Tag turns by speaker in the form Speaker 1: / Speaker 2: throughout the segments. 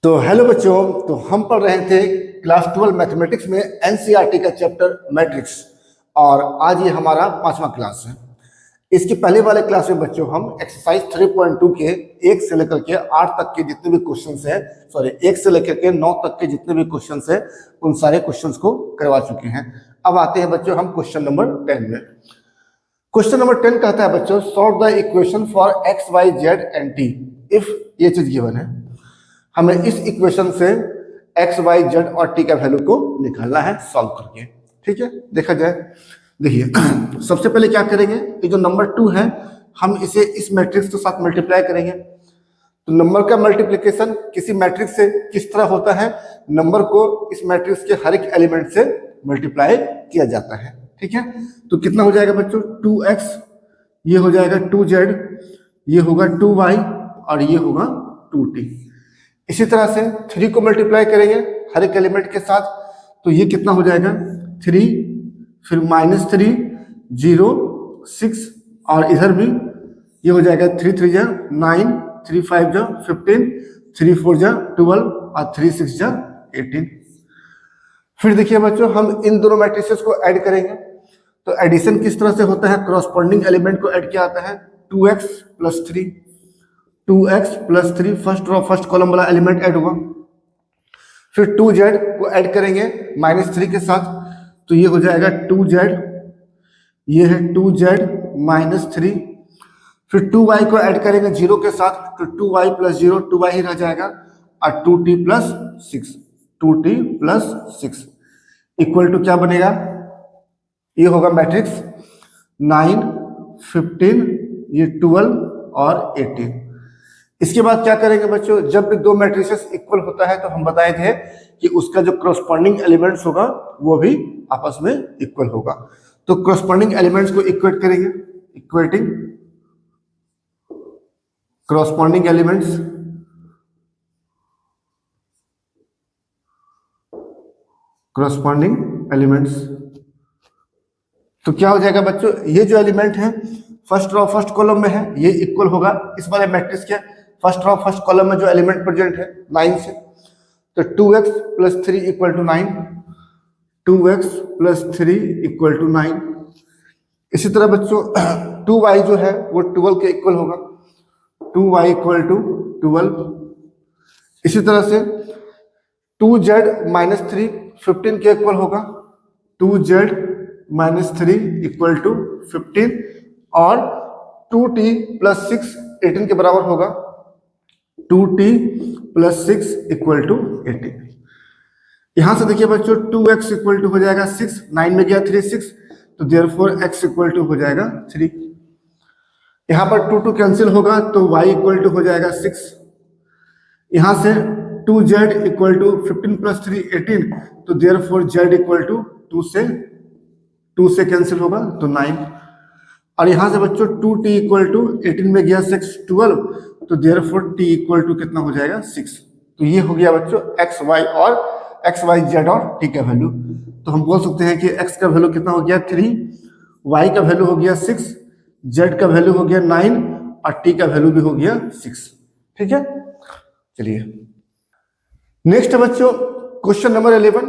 Speaker 1: तो हेलो बच्चों, तो हम पढ़ रहे थे क्लास 12 मैथमेटिक्स में एनसीईआरटी का चैप्टर मैट्रिक्स। और आज ये हमारा 5वां क्लास है। इसके पहले वाले क्लास में बच्चों हम एक्सरसाइज 3.2 के 1 से लेकर के 8 तक के जितने भी क्वेश्चंस हैं, 1 से लेकर के 9 तक के जितने भी क्वेश्चंस हैं, उन सारे क्वेश्चंस को करवा चुके हैं। अब आते हैं बच्चों हम क्वेश्चन नंबर 10 में। क्वेश्चन नंबर 10 कहता है बच्चों, solve the equation for X Y Z and T if ये चीज गिवन है। हमें इस इक्वेशन से एक्स वाई जेड और टी का वैल्यू को निकालना है सॉल्व करके। ठीक है, देखा जाए। देखिए सबसे पहले क्या करेंगे, ये जो नंबर 2 है हम इसे इस मैट्रिक्स के साथ मल्टीप्लाई करेंगे। तो नंबर का मल्टीप्लिकेशन किसी मैट्रिक्स से किस तरह होता है, नंबर को इस मैट्रिक्स के हर एक एलिमेंट से मल्टीप्लाई किया जाता है। ठीक है, तो कितना हो जाएगा बच्चों, 2x, ये हो जाएगा 2z, ये होगा 2y और ये होगा 2t। इसी तरह से 3 को मल्टीप्लाई करेंगे हर एक एलिमेंट के साथ, तो ये कितना हो जाएगा 3, फिर -3, 0, 6 और इधर भी ये हो जाएगा 3 3 जा 9, 3 5 जा 15, 3 4 जा 12 और 3 6 जा 18। फिर देखिए बच्चों, हम इन दोनों मैट्रिसेस को ऐड करेंगे। तो एडिशन किस तरह से होता है, क्रॉसपोंडिंग एलिमेंट को ऐड किया जाता है। 2x + 3, 2x + 3 फर्स्ट कॉलम वाला एलिमेंट ऐड हुआ। फिर 2z को ऐड करेंगे -3 के साथ, तो ये हो जाएगा 2z, ये है 2z -3। फिर 2y को ऐड करेंगे 0 के साथ, तो 2y + 0 2y ही रह जाएगा और 2t + 6, 2t + 6 इक्वल टू क्या बनेगा, ये होगा मैट्रिक्स 9, 15, ये 12 और 18। इसके बाद क्या करेंगे बच्चों, जब भी दो मैट्रिसेस इक्वल होता है तो हम बताए थे कि उसका जो क्रॉसपोंडिंग एलिमेंट्स होगा वो भी आपस में इक्वल होगा। तो क्रॉसपोंडिंग एलिमेंट्स को इक्वेट करेंगे, equating corresponding elements, corresponding elements. तो क्या हो जाएगा बच्चों, ये जो एलिमेंट है फर्स्ट रो फर्स्ट कॉलम में है, ये इक्वल होगा इस वाले मैट्रिक्स के फर्स्ट रो फर्स्ट कॉलम में जो एलिमेंट प्रेजेंट है 9 से। तो 2x + 3 = 9, 2x + 3 = 9। इसी तरह बच्चों 2y जो है वो 12 के इक्वल होगा, 2y = 12। इसी तरह से 2z -3 15 के इक्वल होगा, 2z -3 = 15 और 2t + 6 18 के बराबर होगा, 2t + 6 = 18। यहां से देखिए बच्चों 2x = हो जाएगा 6, 9 में गया 3 6, तो देयरफॉर x = हो जाएगा 3। यहां पर 2 2 कैंसिल होगा तो y = हो जाएगा 6। यहां से 2z = 15 + 3 18, तो देयरफॉर z = 2 से कैंसिल होगा तो 9। और यहां से बच्चों 2t = 18 में गया 6 12, तो देयरफॉर t = कितना हो जाएगा 6। तो ये हो गया बच्चों x y और x y z और t का वैल्यू। तो हम बोल सकते हैं कि x का वैल्यू कितना हो गया 3, y का वैल्यू हो गया 6, z का वैल्यू हो गया 9 और t का वैल्यू भी हो गया 6। ठीक है, चलिए नेक्स्ट बच्चों क्वेश्चन नंबर 11।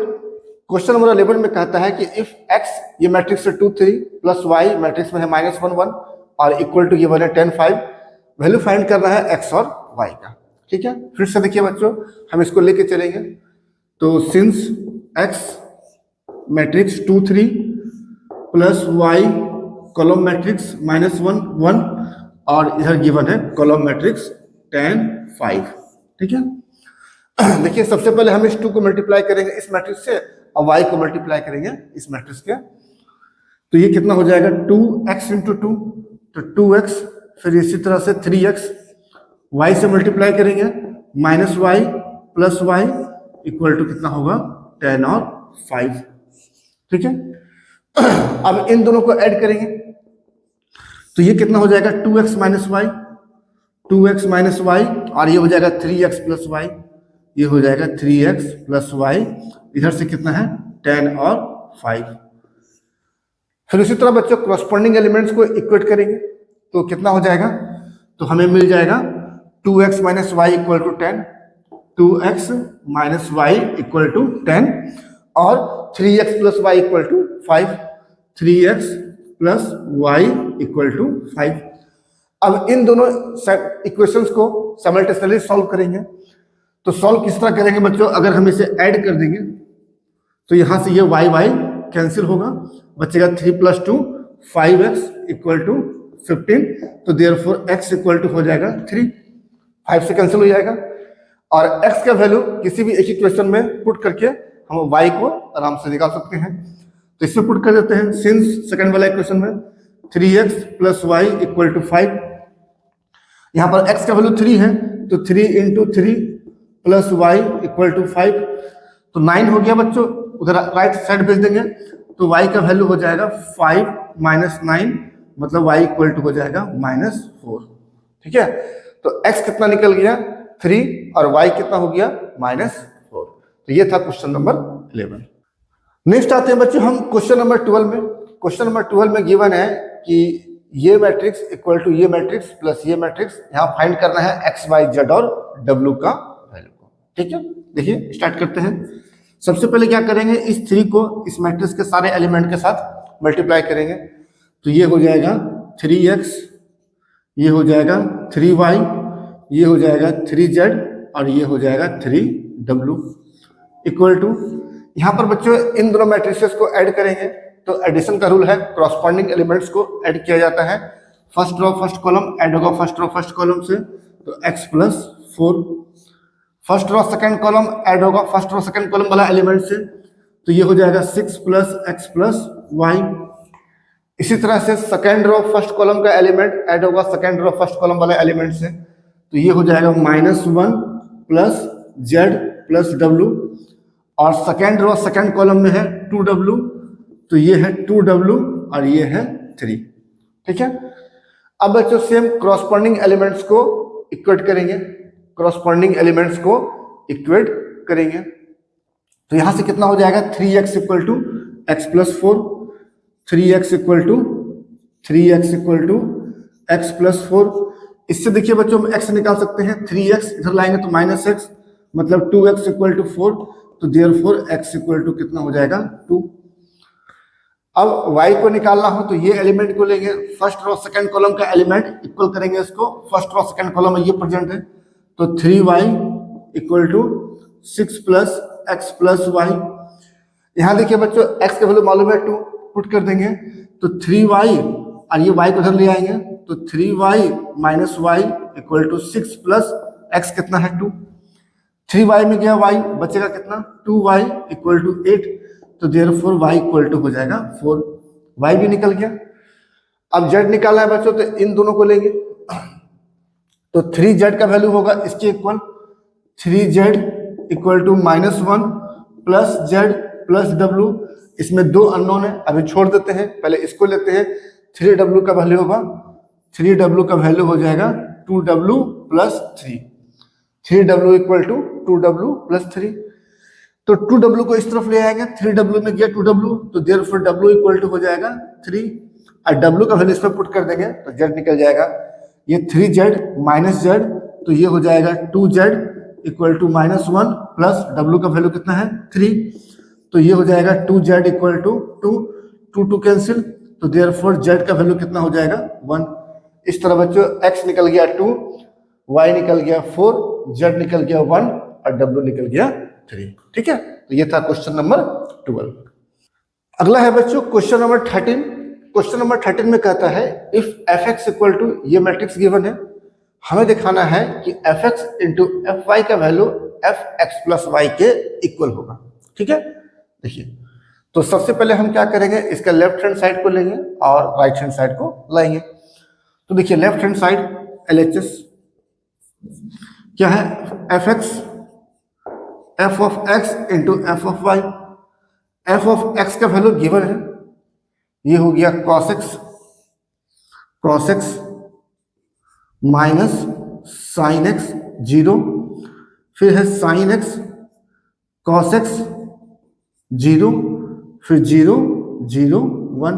Speaker 1: क्वेश्चन नंबर 11 में कहता है कि इफ x, ये मैट्रिक्स है 2 3 + y मैट्रिक्स में है -1 1 और इक्वल टू ये बने 10 5, वैल्यू फाइंड करना है x और y का। ठीक है, फिर से देखिए बच्चों हम इसको लेके चलेंगे। तो since x matrix 2 3 + y column matrix -1 1 और इधर गिवन है कॉलम मैट्रिक्स 10 5। ठीक है, देखिए सबसे पहले हम इस 2 को मल्टीप्लाई करेंगे इस मैट्रिक्स से और y को मल्टीप्लाई करेंगे इस मैट्रिक्स के। तो ये कितना हो जाएगा 2x × 2, तो 2x, फिर इसी तरह से 3x, y से मल्टीप्लाई करेंगे -y + y इक्वल टू कितना होगा 10 और 5। ठीक है, अब इन दोनों को ऐड करेंगे तो ये कितना हो जाएगा 2x - y, 2x - y और ये हो जाएगा 3x + y, ये हो जाएगा 3x + y, इधर से कितना है 10 और 5। फिर उसी तरह बच्चों क्रॉसपोंडिंग एलिमेंट्स को इक्वेट करेंगे तो कितना हो जाएगा, तो हमें मिल जाएगा 2x - y = 10, 2x minus Y equal to 10 और 3x plus Y equal to 5, 3x plus Y equal to 5। अब इन दोनों इक्वेशंस को साइमल्टेनियसली सॉल्व करेंगे। तो सॉल्व किस तरह करेंगे बच्चों, अगर हम इसे ऐड कर देंगे तो यहां से ये वाई वाई कैंसिल होगा, बचेगा 3 प्लस 2 5x इक्वल टू 15। तो देयरफॉर x इक्वल टू हो जाएगा 3, 5 से कैंसिल हो जाएगा और x का वैल्यू किसी भी एक इक्वेशन में पुट करके हम y को आराम से निकाल सकते हैं। तो इसमें पुट कर देते हैं, सिंस सेकंड वाला इक्वेशन में 3x plus Y equal to 5, यहाँ पर x का वैल्यू 3 है तो 3 into 3 plus Y equal to 5, तो 9 हो गया बच्चों। उधर राइट साइड भेज देंगे तो y का वैल्यू हो जाएगा 5 माइनस 9, मतलब y इक्वल टू हो जाएगा -4। ठीक है, तो x कितना निकल गया 3 और y कितना हो गया -4। तो ये था क्वेश्चन नंबर 11। नेक्स्ट आते हैं बच्चों हम क्वेश्चन नंबर 12 में। क्वेश्चन नंबर 12 में गिवन है कि ये मैट्रिक्स इक्वल टू ये मैट्रिक्स प्लस ये मैट्रिक्स, यहाँ फाइंड करना है x y z और w का वैल्यू को। ठीक है, देखिए स्टार्ट करते हैं। सबसे पहले क्या करेंगे, इस 3 को इस मैट्रिक्स के सारे एलिमेंट के साथ मल्टीप्लाई करेंगे। तो ये हो जाएगा 3x, ये हो जाएगा 3y, ये हो जाएगा 3z और ये हो जाएगा 3w इक्वल टू, यहाँ पर बच्चों इन दोनों मैट्रिसेस को ऐड करेंगे। तो एडिशन का रूल है, कॉरस्पॉन्डिंग एलिमेंट्स को ऐड किया जाता है। First row first column add होगा फर्स्ट रो फर्स्ट कॉलम से, तो x plus 4। First row second column add होगा फर्स्ट रो सेकंड कॉलम वाला एलिमेंट से, तो ये हो जाएगा 6 प्लस x प्लस वाई। इसी तरह से सेकंड रो फर्स्ट कॉलम का एलिमेंट ऐड होगा सेकंड रो फर्स्ट कॉलम वाले एलिमेंट से, तो ये हो जाएगा -1 प्लस z प्लस w। और सेकंड रो सेकंड कॉलम में है 2w, तो ये है 2w और ये है 3। ठीक है, अब बच्चों सेम कॉरस्पॉन्डिंग एलिमेंट्स को इक्वेट करेंगे, कॉरस्पॉन्डिंग एलिमेंट्स को इक्वेट करेंगे। तो यहां से कितना हो जाएगा 3x equal to x plus 4, 3x equal to 3x equal to x plus 4। इससे देखिए बच्चों हम x निकाल सकते हैं, 3x इधर लाएंगे तो -x, मतलब 2x इक्वल टू 4। तो देयरफॉर x इक्वल टू कितना हो जाएगा 2। अब y को निकालना हो तो ये एलिमेंट को लेंगे, फर्स्ट रो सेकंड कॉलम का एलिमेंट इक्वल करेंगे इसको, फर्स्ट रो सेकंड कॉलम में ये प्रेजेंट है, तो 3y equal to 6 plus x plus Y. यहाँ देखिए बच्चों x का वैल्यू मालूम है 2, पुट कर देंगे तो 3y और ये y को उधर ले आएंगे, तो 3y minus Y equal to 6 plus x कितना है 2, 3y में गया y, बचेगा कितना 2y इक्वल टू 8। तो देयरफॉर y इक्वल टू हो जाएगा 4, y भी निकल गया। अब z निकालना है बच्चों, तो इन दोनों को लेंगे, तो 3z का वैल्यू होगा इसके equal, 3z equal to -1 plus z plus w। इसमें 2 अननोन है, अभी छोड़ देते हैं, पहले इसको लेते हैं। 3w का वैल्यू होगा, 3w का वैल्यू हो जाएगा 2w plus 3, 3w equal to 2w plus 3। तो 2w को इस तरफ ले आएंगे, 3w में गया 2w, तो देयरफॉर w इक्वल टू हो जाएगा 3 और w का वैल्यू इसमें पुट कर देंगे तो z निकल जाएगा। ये 3z माइनस z, तो ये हो जाएगा 2z equal to -1 plus w का वैल्यू कितना है 3, तो ये हो जाएगा 2z इक्वल टू 2 कैंसिल, तो देयरफॉर z का वैल्यू कितना हो जाएगा 1। इस तरह बच्चों x निकल गया 2, y निकल गया 4, z निकल गया 1 और w निकल गया 3। ठीक है, तो ये था क्वेश्चन नंबर 12। अगला है बच्चों क्वेश्चन नंबर 13। क्वेश्चन नंबर 13 में कहता है इफ fx इक्वल टू, ये मैट्रिक्स गिवन है, हमें दिखाना है कि fx इंटू fy का वैल्यू fx प्लस y के इक्वल होगा। ठीक है, देखिए तो सबसे पहले हम क्या करेंगे, इसका लेफ्ट हैंड साइड को लेंगे और राइट हैंड साइड को लाएंगे। तो देखिए लेफ्ट हैंड साइड LHS क्या है, fx f of x into f of y। f of x का वैल्यू गिवन है, ये हो गया cos x minus sine x 0, फिर है साइन x cos x 0, फिर 0 0 1।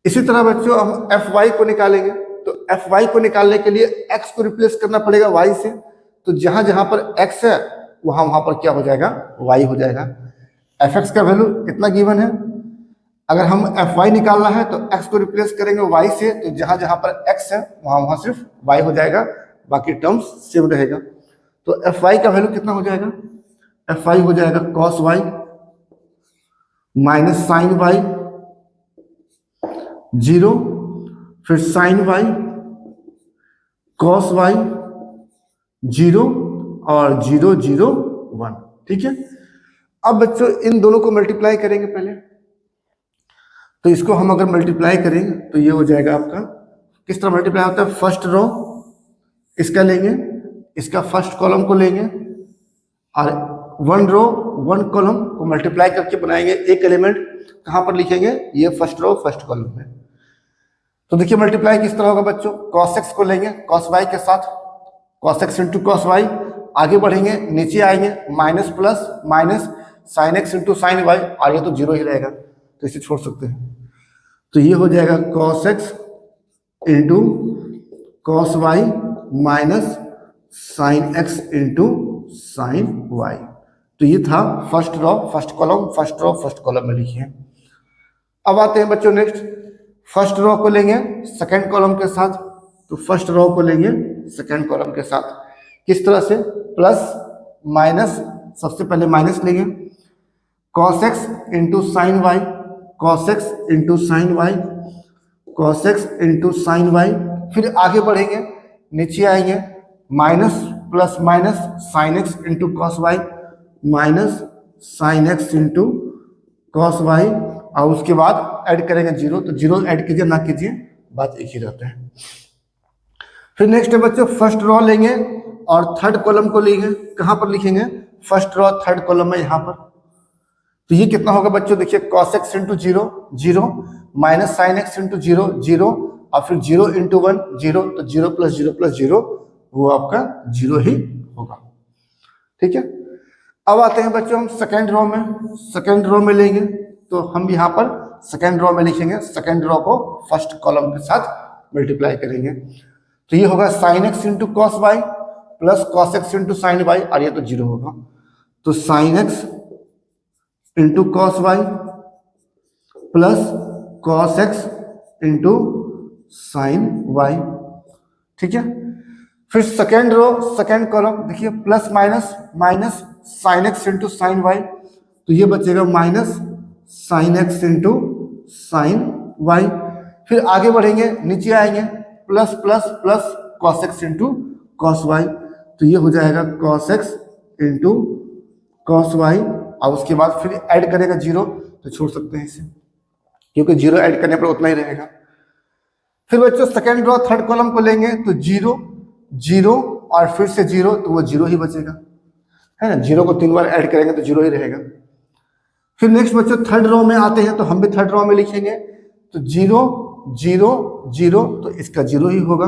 Speaker 1: इसी तरह बच्चों हम fy को निकालेंगे, तो fy को निकालने के लिए x को रिप्लेस करना पड़ेगा y से, तो जहां जहां पर x है वहां वहां पर क्या हो जाएगा, y हो जाएगा। fx का वैल्यू कितना गिवन है, अगर हम fy निकालना है तो x को रिप्लेस करेंगे y से, तो जहां जहां पर x है वहां वहां सिर्फ y हो जाएगा, बाकी टर्म्स सेम रहेगा। तो fy का वैल्यू कितना हो जाएगा, fy हो जाएगा cos y minus sine y 0, फिर साइन y cos y 0 और 0 0 1। ठीक है, अब बच्चों इन दोनों को मल्टीप्लाई करेंगे पहले, तो इसको हम अगर मल्टीप्लाई करेंगे तो ये हो जाएगा आपका, किस तरह मल्टीप्लाई होता है, फर्स्ट रो इसका लेंगे, इसका फर्स्ट कॉलम को लेंगे और वन रो वन कॉलम को मल्टीप्लाई करके बनाएंगे एक एलिमेंट। कहां पर लिखेंगे, ये फर्स्ट रो फर्स्ट कॉलम में। तो देखिए मल्टीप्लाई किस तरह होगा बच्चों, cos x को लेंगे cos y के साथ, cos x into cos y, आगे बढ़ेंगे नीचे आएंगे minus plus minus sine x into sine y, और ये तो जीरो ही रहेगा तो इसे छोड़ सकते हैं। तो ये हो जाएगा cos x into cos y minus sine x into sine y। तो ये था first row first column, first row first column में लिखिए। अब आते हैं बच्चों नेक्स्ट, फर्स्ट रो को लेंगे सेकंड कॉलम के साथ, तो फर्स्ट रो को लेंगे सेकंड कॉलम के साथ, किस तरह से, प्लस माइनस, सबसे पहले माइनस लेंगे, cos x into sine Y, cos x into sine Y, cos x into sine Y, फिर आगे बढ़ेंगे नीचे आएंगे minus plus minus sine x into cos Y minus sine x into cos Y, और उसके बाद ऐड करेंगे जीरो, तो जीरो ऐड कीजिए ना कीजिए बात एक ही रहता है। फिर नेक्स्ट है बच्चों, फर्स्ट रो लेंगे और थर्ड कॉलम को लेंगे, कहां पर लिखेंगे, फर्स्ट रो थर्ड कॉलम में यहां पर। तो ये कितना होगा बच्चों, देखिए cos x into zero zero minus sine x into zero zero, और फिर जीरो इंटू वन जीरो, तो जीरो प्लस जीरो वो आपका जीरो ही होगा। ठीक है, अब आते हैं बच्चों हम सेकेंड रो में, सेकेंड रो में लेंगे तो हम यहाँ पर सेकेंड रो में लिखेंगे, सेकेंड रो को फर्स्ट कॉलम के साथ मल्टीप्लाई करेंगे, तो ये होगा sine x into cos Y plus cos x into sine Y, और ये तो जीरो होगा, तो sine x into cos Y plus cos x into sine Y. ठीक है, फिर सेकेंड रो सेकेंड कॉलम देखिए, plus minus minus sine x into sine Y, तो ये बचेगा minus sine x into sine Y, फिर आगे बढ़ेंगे नीचे आएंगे plus plus plus cos x into cos Y, तो ये हो जाएगा cos x into cos Y, और उसके बाद फिर ऐड करेगा जीरो, तो छोड़ सकते हैं इसे क्योंकि जीरो ऐड करने पर उतना ही रहेगा। फिर बच्चों सेकेंड रो थर्ड कॉलम को लेंगे तो जीरो जीरो और फिर से जीरो, तो वो जीरो ही बचेगा, है ना, जीरो को 3 बार ऐड करेंगे तो जीरो ही रहेगा। फिर नेक्स्ट बच्चों थर्ड रो में आते हैं, तो हम भी थर्ड रो में लिखेंगे, तो जीरो जीरो जीरो, तो इसका जीरो ही होगा।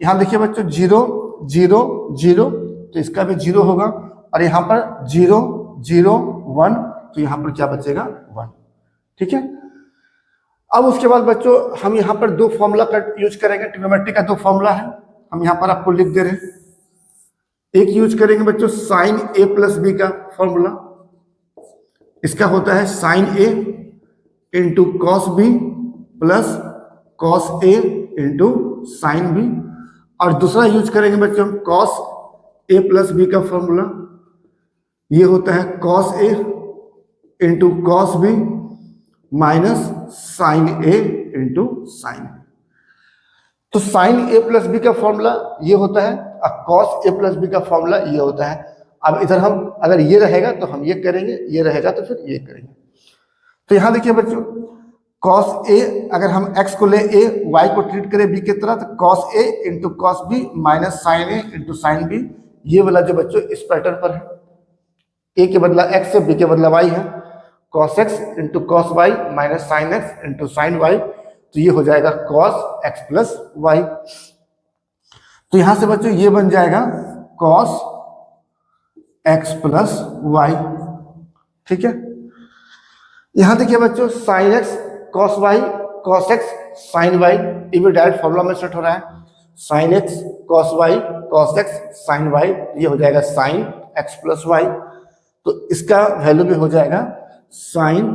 Speaker 1: यहाँ देखिए बच्चों जीरो जीरो जीरो, तो इसका भी जीरो होगा, और यहाँ पर जीरो जीरो वन, तो यहाँ पर क्या बचेगा, वन। ठीक है, अब उसके बाद बच्चों हम यहाँ पर दो फॉर्मूला का यूज करेंगे, ट्रिग्नोमेट्री का दो फॉर्मूला है, हम यहाँ पर आपको लिख दे रहे हैं। एक यूज करेंगे बच्चों साइन ए प्लस बी का फॉर्मूला, इसका होता है sine A into cos B plus cos A into sine B, और दूसरा यूज करेंगे बच्चों कॉस ए प्लस बी का फॉर्मूला, ये होता है cos A into cos B minus sine A into sine. तो साइन ए प्लस बी का फॉर्मूला ये होता है, और कॉस ए प्लस बी का फॉर्मूला ये होता है। अब इधर हम अगर ये रहेगा तो हम ये करेंगे, ये रहेगा तो फिर ये करेंगे। तो यहां देखिए बच्चों कॉस ए, अगर हम x को ले a, y को ट्रीट करें b की तरह, तो cos A into cos B minus sine A into sine B, ये वाला जो बच्चों इस पैटर्न पर है, a के बदला x है, b के बदला y है, cos x into cos Y minus sine x into sine Y, तो ये हो जाएगा cos x प्लस वाई। तो यहां से बच्चों ये बन जाएगा cos x प्लस वाई। ठीक है, यहां देखिए बच्चों sine x cos y cos x साइन y, ये भी डायरेक्ट फॉर्मूला में सेट हो रहा है। Sine X cos Y cos X sine Y, ये हो जाएगा साइन एक्स प्लस वाई, तो इसका वैल्यू भी हो जाएगा साइन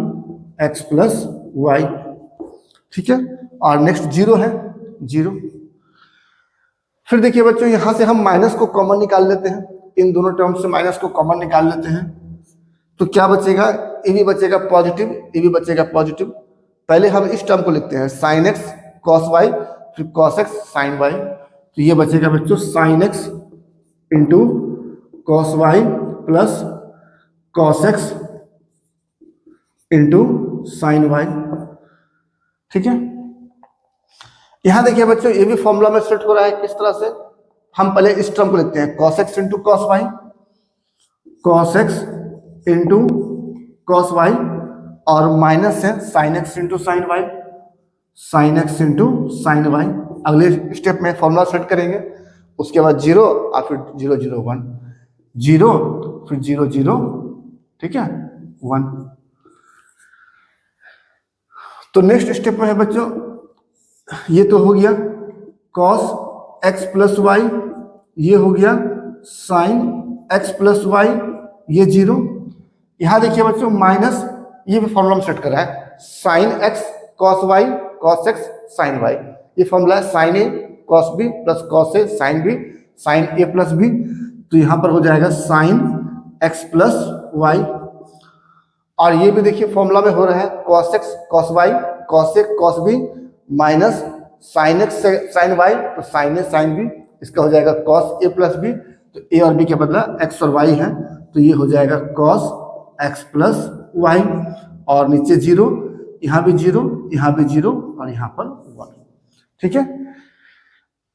Speaker 1: एक्स प्लस वाई। ठीक है, और नेक्स्ट जीरो है, जीरो। फिर देखिए बच्चों यहां से हम माइनस को कॉमन निकाल लेते हैं, इन दोनों टर्म से माइनस को कॉमन निकाल लेते हैं, तो क्या बचेगा, ए भी बचेगा पॉजिटिव, ए भी बचेगा पॉजिटिव। पहले हम इस टर्म को लिखते हैं साइन एक्स कॉस वाई, फिर कॉस एक्स साइन वाई, तो ये बचेगा बच्चों sine X into cos Y plus cos X into sine Y. ठीक है, यहां देखिए बच्चों ये भी फॉर्मूला में सेट हो रहा है, किस तरह से, हम पहले इस टर्म को लिखते हैं cos X into cos Y, cos X into cos Y, और माइनस है sine X into sine Y, sine X into sine Y. अगले स्टेप में फॉर्मूला सेट करेंगे, उसके बाद जीरो और फिर जीरो जीरो वन, जीरो फिर जीरो जीरो, ठीक है, वन। तो नेक्स्ट स्टेप में है बच्चों, ये तो हो गया कॉस एक्स प्लस वाई, ये हो गया साइन एक्स प्लस वाई, ये जीरो। यहां देखिए बच्चों माइनस, ये भी फॉर्मूला में सेट कर रहा है sine X cos Y cos X sine Y, ये फॉर्मूला है sine A cos B plus cos A sine B sine A plus B, तो यहां पर हो जाएगा साइन एक्स प्लस वाई। और ये भी देखिए फॉर्मूला में हो रहा है cos X cos Y cos A cos B minus sine X sine Y, तो साइन ए साइन बी, इसका हो जाएगा कॉस ए प्लस बी, तो ए और बी के बदला एक्स और वाई है, तो ये हो जाएगा कॉस एक्स प्लस वाई, और नीचे जीरो, यहाँ भी जीरो, यहाँ भी जीरो, और यहाँ पर वन। ठीक है,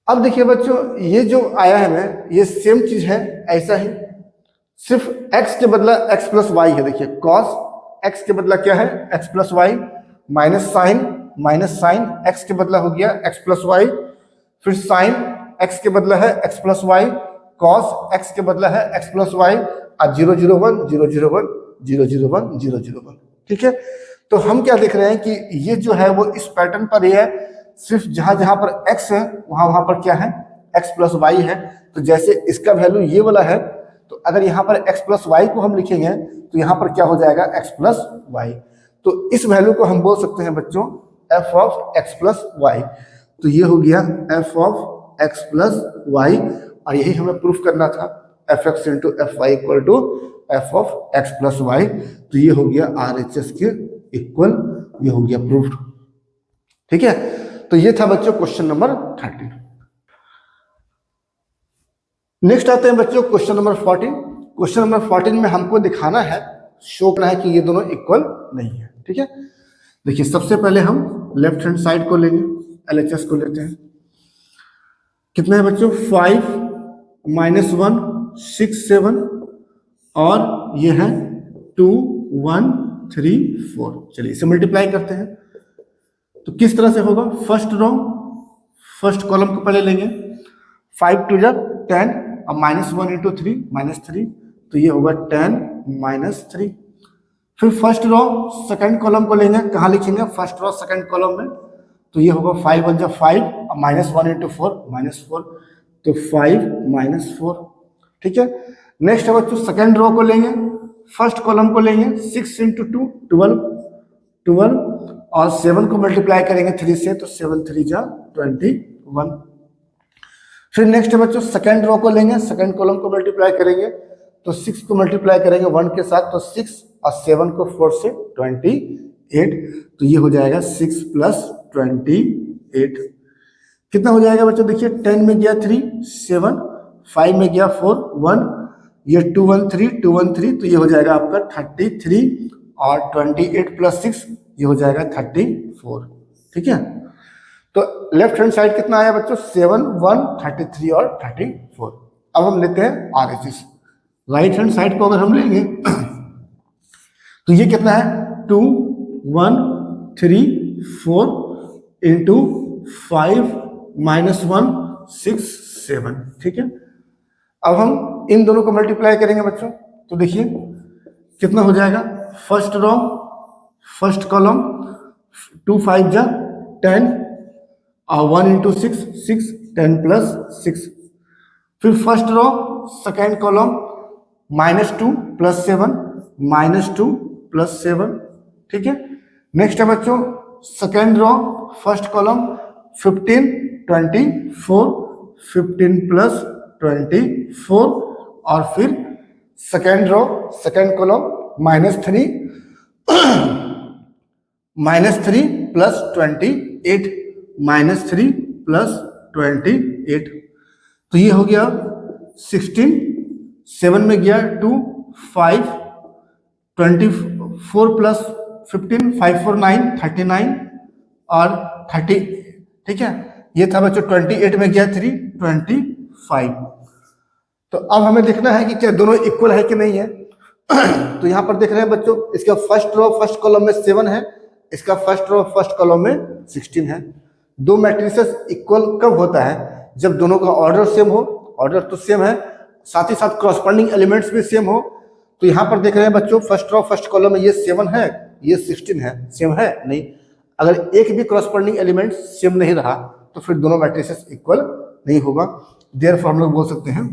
Speaker 1: अब देखिए बच्चों ये जो आया है ना, ये सेम चीज है, ऐसा ही, सिर्फ x के बदला x प्लस वाई है। देखिए cos x के बदला क्या है, x plus Y, minus sine x के बदला हो गया x प्लस वाई, फिर साइन x के बदला है x plus Y, cos x के बदला है x प्लस वाई, और zero zero one zero zero one zero zero one zero zero one. ठीक है, तो हम क्या देख रहे हैं कि ये जो है वो इस पैटर्न पर ही है, सिर्फ जहां जहां पर x है वहां पर क्या है, x प्लस वाई है। तो जैसे इसका वैल्यू ये वाला है, तो अगर यहाँ पर x प्लस वाई को हम लिखेंगे तो यहाँ पर क्या हो जाएगा x प्लस वाई, तो इस वैल्यू को हम बोल सकते हैं बच्चों f of x plus Y. तो ये हो गया f of x plus Y, और यही हमें प्रूफ करना था, F X into F Y equal to F of X plus Y. तो ये हो गया RHS के इक्वल, ये हो गया प्रूफ्ड। ठीक है, तो ये था बच्चों क्वेश्चन नंबर 13। नेक्स्ट आते हैं बच्चों क्वेश्चन नंबर 14। क्वेश्चन नंबर 14 में हमको दिखाना है, शो करना है कि ये दोनों इक्वल नहीं है। ठीक है, देखिए सबसे पहले हम लेफ्ट हैंड साइड को लेंगे, LHS को लेते हैं। कितना है बच्चों, 5 -1 6 7, और ये है 2 1 3 4। चलिए इसे मल्टीप्लाई करते हैं, तो किस तरह से होगा, फर्स्ट रो फर्स्ट कॉलम को पहले लेंगे, 5 2 10, और -1 इंटू 3 -3, तो ये होगा 10 -3। फिर फर्स्ट रो सेकंड कॉलम को लेंगे, कहाँ लिखेंगे, फर्स्ट रो सेकंड कॉलम में, तो ये होगा 5 1 जा 5, और -1 इंटू 4 -4, तो 5 -4। ठीक है, नेक्स्ट है बच्चों सेकंड रो को लेंगे, फर्स्ट कॉलम को लेंगे, 6 इंटू 2 12, और 7 को मल्टीप्लाई करेंगे 3 से, तो 7 3 जा 21। फिर नेक्स्ट है बच्चों सेकंड रो को लेंगे, सेकंड कॉलम को मल्टीप्लाई करेंगे, तो 6 को मल्टीप्लाई करेंगे 1 के साथ, तो 6, और 7 को 4 से 28, तो ये हो जाएगा 6 + 28। कितना हो जाएगा बच्चों, देखिए 10 में गया 3 7, 5 में गया 4 1, ये 2 1 3, तो ये हो जाएगा आपका 33, और 28 + 6 ये हो जाएगा 34। ठीक है, तो लेफ्ट हैंड साइड कितना आया बच्चों, 7 1 33 और 34। अब हम लेते हैं RHS। राइट हैंड साइड को अगर हम लेंगे तो ये कितना है, 2 1 3 4 इंटू 5 -1 6 7। ठीक है, अब हम इन दोनों को मल्टीप्लाई करेंगे बच्चों, तो देखिए कितना हो जाएगा, फर्स्ट रो फर्स्ट कॉलम 2 5 जा 10, और 1 इंटू 6 6, 10 प्लस 6। फिर first row second column -2 plus 7, -2 plus 7, ठीक है। नेक्स्ट है बच्चों second row first column 15 24, 15 plus 24, और फिर second row second column -3 -3 plus 28, -3 plus 28। तो ये हो गया 16, 7 में गया 2, 5, 24 प्लस 15, 5 4 9, 39 और 30, ठीक है। ये था बच्चों 28 में गया 3, 25। तो अब हमें देखना है कि क्या दोनों इक्वल है कि नहीं है। तो यहाँ पर देख रहे हैं बच्चों, इसका फर्स्ट रो फर्स्ट कॉलम में 7 है, इसका फर्स्ट रो फर्स्ट कॉलम में 16 है। दो मैट्रिसेस इक्वल कब होता है? जब दोनों का ऑर्डर सेम हो। ऑर्डर तो सेम है, साथ ही साथ कॉरस्पॉन्डिंग एलिमेंट्स भी सेम हो। तो यहाँ पर देख रहे हैं बच्चों फर्स्ट रो फर्स्ट कॉलम में ये 7 है, ये 16 है, सेम है नहीं। अगर एक भी कॉरस्पॉन्डिंग एलिमेंट सेम नहीं रहा तो फिर दोनों मैट्रिसेस इक्वल नहीं होगा। देयरफॉर हम लोग बोल सकते हैं